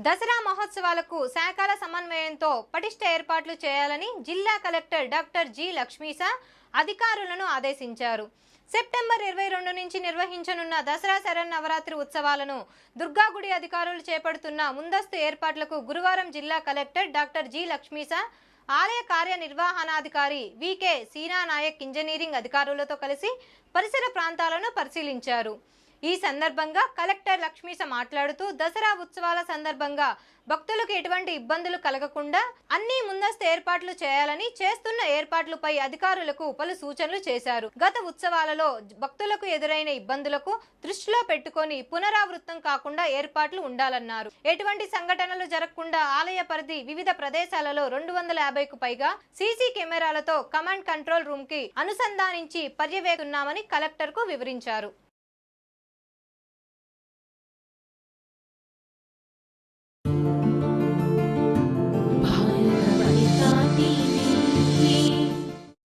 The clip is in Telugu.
దసరా మహోత్సవాలకు శాఖల సమన్వయంతో పటిష్ట ఏర్పాట్లు చేయాలని జిల్లా కలెక్టర్ డాక్టర్ జి లక్ష్మీస అధికారులను ఆదేశించారు. సెప్టెంబర్ 22 నుంచి నిర్వహించనున్న దసరా శరన్నవరాత్రి ఉత్సవాలను దుర్గాగుడి అధికారులు చేపడుతున్న ముందస్తు ఏర్పాట్లకు గురువారం జిల్లా కలెక్టర్ డాక్టర్ జి లక్ష్మీస ఆలయ కార్యనిర్వహణాధికారి వికే సీనా నాయక్ ఇంజనీరింగ్ అధికారులతో కలిసి పరిసర ప్రాంతాలను పరిశీలించారు. ఈ సందర్భంగా కలెక్టర్ లక్ష్మీస మాట్లాడుతూ దసరా ఉత్సవాల సందర్భంగా భక్తులకు ఎటువంటి ఇబ్బందులు కలగకుండా అన్ని ముందస్తు ఏర్పాట్లు చేయాలని చేస్తున్న ఏర్పాట్లపై అధికారులకు పలు సూచనలు చేశారు. గత ఉత్సవాలలో భక్తులకు ఎదురైన ఇబ్బందులకు దృష్టిలో పెట్టుకొని పునరావృతం కాకుండా ఏర్పాట్లు ఉండాలన్నారు. ఎటువంటి సంఘటనలు జరగకుండా ఆలయ పరిధి వివిధ ప్రదేశాలలో 250కు పైగా సీసీ కెమెరాలతో కమాండ్ కంట్రోల్ రూమ్ కి అనుసంధానించి పర్యవేక్షిస్తున్నామని కలెక్టర్ కు వివరించారు.